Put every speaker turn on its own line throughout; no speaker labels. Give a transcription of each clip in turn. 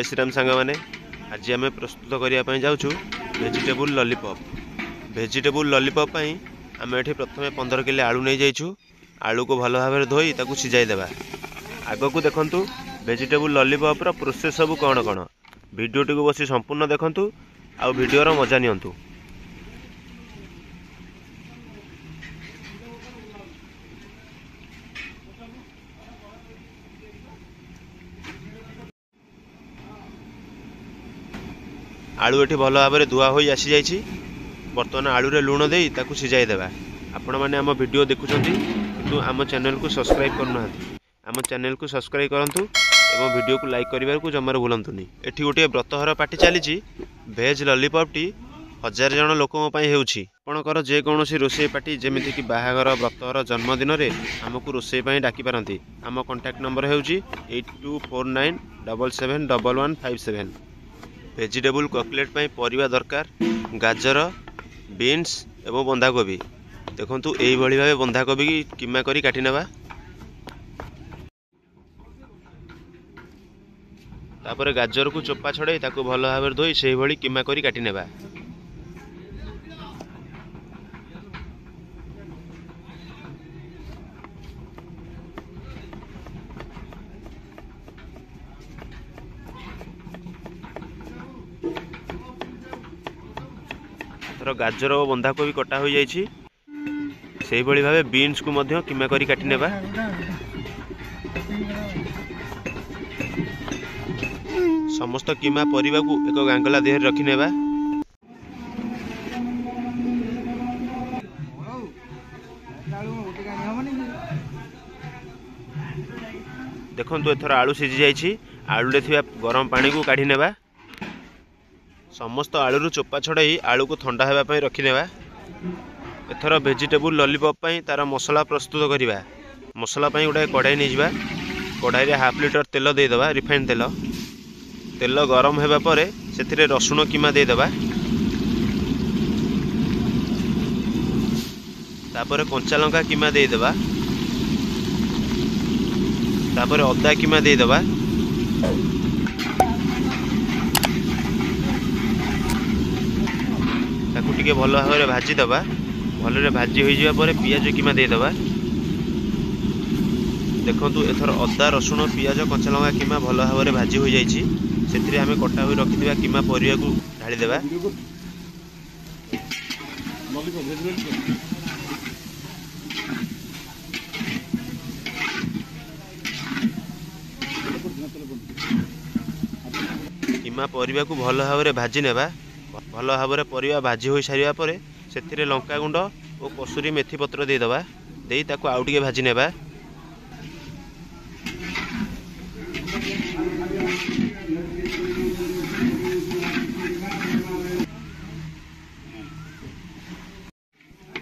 जय श्रीराम सांग मैंने आज आम प्रस्तुत करने जाऊँ वेजिटेबल लॉलीपॉप। वेजिटेबल लॉलीपॉप आम ये प्रथम 15 किलो आलू नहीं जाइछु। आलू को भल भाव धोई ताकू सिझाईदेवा। आग को देखु वेजिटेबल लॉलीपॉप रो प्रोसेस सब कौन कौन वीडियोटी को बसी संपूर्ण देखु आ वीडियोर मजा नियंतु। आलू एठी भल भाव धुआ हो आसी जाइछि। बर्तमान आलू रे लुण देई ताकू सिझाई देबा। आपण माने आम वीडियो देखुछंती किंतु आम चैनल को सब्सक्राइब करनाहांती। आम चैनल को सब्सक्राइब करंतु एवं वीडियो को लाइक करिबार को जमार भूलंतुनी। एठी गोटे व्रतहर पार्टी चलीछि। वेज लॉलीपॉप टी 1000 जन लोकों पई हेउछि। आपणकर जे कोनोसी रोसई पार्टी जेमिति कि बाहागर व्रतहर जन्मदिन रे हमकु रोसई पई डाकी पारंती। आम कांटेक्ट नंबर हेउछि 8249771157। वेजिटेबल कटलेट पई परिवा दरकार गाजर बीन्स एवं बंधाकोबी। देखंतु एई भली भाबे बंधाकोबी की कीमा करी काटी नेबा। तापर गाजर को चोपा छड़े ताकू भल भाबे धोई सेही भली कीमा करी काटी नेबा। गाजर और बंधाकोबी कटा हो जाइछि। सेही भली भाबे बीन्स को मध्य कीमा करी काटी नेबा। समस्त कीमा परिबा को एक गांगला देहर रखि नेबा। देखंतु एथर आलू सिझी जाइछि। आलू रे थिबा गरम पानी को काढी नेबा। समस्त आलू चोपा छड़ाई आलू को ठंडा होगा पाई रखिनेबा। एथर वेजिटेबल लॉलीपॉप पाई तार मसला प्रस्तुत करिबा। मसला पाई गोटे कढ़ाई नहीं जावा। कढ़ाई रे हाफ लिटर तेल देदेबा रिफाइंड तेल। तेल गरम होगा पर से रसुण कीमा देदेबा। तापर कंचा लंका कीमा देदेबा। तापर अदा कीमा देदेबा। ताकू टिके भल भाव भाजी दबा। भल भाजी हो जावा पर पियाज कीमा देदेबा। देखंतु एथर अदा रसुण पियाज कंचा लंका कीमा भल भाव भाजी हो जाइछि। सेथिरे आमे कटा होई रखिथिबा कीमा परिया को ढाली देबा। कीमा परिया को भल भाव भाजी नेबा। भल भाव परिया भाजी हो सारिया पर सेथिरे लंका गुंड और कसूरी मेथी पत्र देदेबा। देई ताकू आउ टिके भाजी नेबा।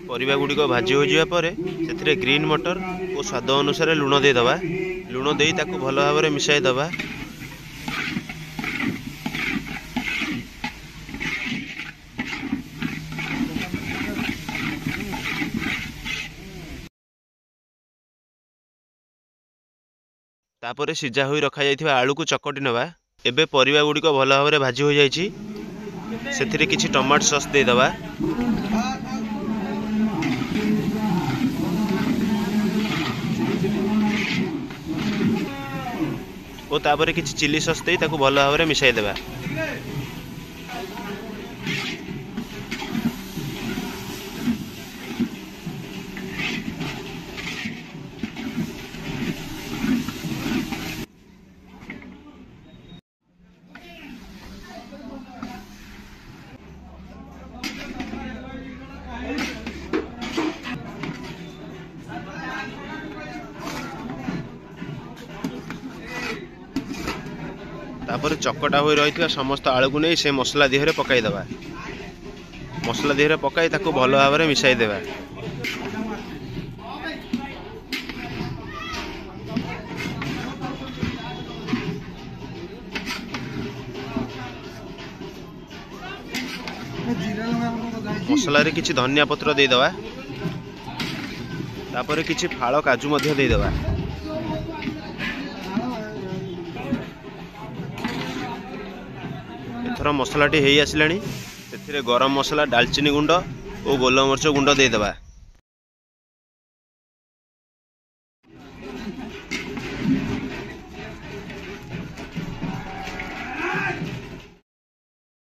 परिबा गुडी को भाजी हो जिया पर सेथिरे ग्रीन मटर और स्वाद अनुसार लुण देदेबा। लुण देई ताकू भल भाव मिसाई देबा। तापर सिझा होई रखा जाइथिबा आलू को चकटी नेबा। एबे परिबा गुडी को भल भाव भाजी हो जाइछि। सेथिरे किछि टमाटो सॉस दे देबा। और तापर किछि चिली सॉस दे ताकू भल भाव मिसाई देबा। तापर चकटा हो रही समस्त आलू को नहीं से मसला देहरे पकाई देबा। मसला देहरे पकाई ताकू भल भाव मिसाई देबा। मसला रे किछि धनिया पत्र दे देबा। तापर किछि फाଳ काजू मध्य दे देबा। एथर मसलाटी हो आसिलानी से गरम मसला डालचीनी गुंड और गोलमरीच गुंड देदेबा।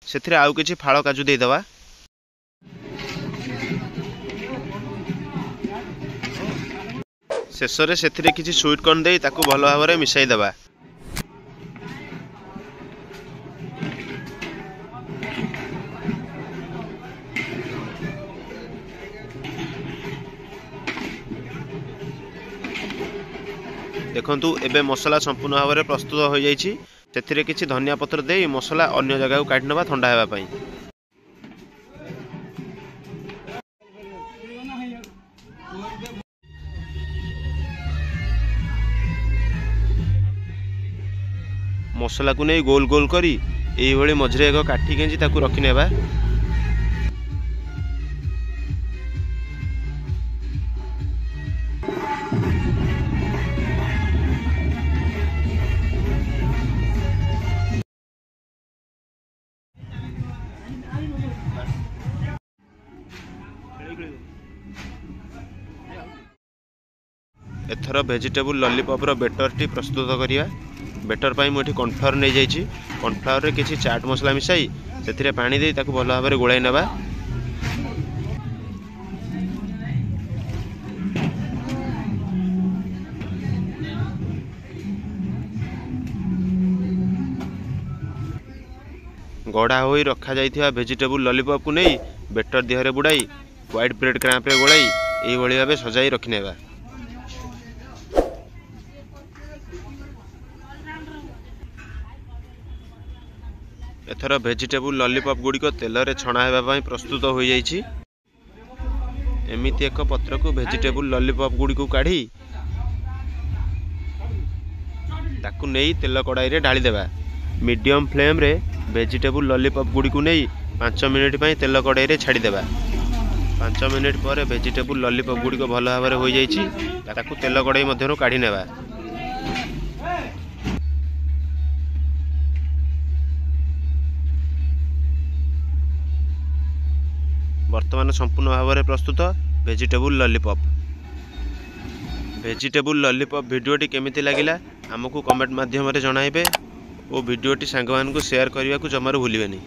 से आउ किछि फाड़ काजू देदेबा। शेष में से किछि स्वीट कॉर्न दे ताकू भल भाव में मिसाई देबा। देखंतु एबे मसला संपूर्ण भाव में प्रस्तुत हो जाइछि। से किछि धनिया पत्र दे मसला अन्य जगह को काटि नेबा ठंडा हेबा पई। मसला को नहीं गोल गोल करी एई भली मझरे एक काठी केंजी ताकू रखि नेबा। एथर वेजिटेबल लॉलीपॉप रो बेटर टी प्रस्तुत करिया। बेटर पाई मुठी कॉर्नफ्लावर नहीं जाइछि। कॉर्नफ्लावर रे किछि चाट मसला मिसाई सेथिरे पानी दे ताकू भल भाव में गोलाई नेबा। गढ़ा होई रखा जाइथिबा वेजिटेबल लॉलीपॉप को नहीं better Dehre बुड़ाई white bread cramp रे गोलाई एई भली भाबे सजाई रखि नेबा। एथर वेजिटेबल लॉलीपॉप गुड़िक तेल रे छणा हेबा पई प्रस्तुत हो जाइछि। एमिति एक पत्र को वेजिटेबल लॉलीपॉप गुड़ी को काढ़ी ताकू नहीं तेल कड़ाई रे ढाली देबा। मीडियम फ्लेम रे वेजिटेबल लॉलीपॉप गुड़ी को नहीं 5 मिनिट पई तेल कड़ाई रे छाड़ी देबा। 5 मिनिट पर वेजिटेबल लॉलीपॉप गुड़ी को भल भाव में हो जाइछि। ताकू तेल कड़ाई मध्यरु काढ़ी नेबा। वर्तमान संपूर्ण भाव में प्रस्तुत वेजिटेबल लॉलीपॉप। वेजिटेबल लॉलीपॉप वीडियोटी केमिति लागिला हमकु कमेंट माध्यम रे जणाइबे और वीडियोटी सांग मानकु शेयर करने को जमारू भूलिबेनी।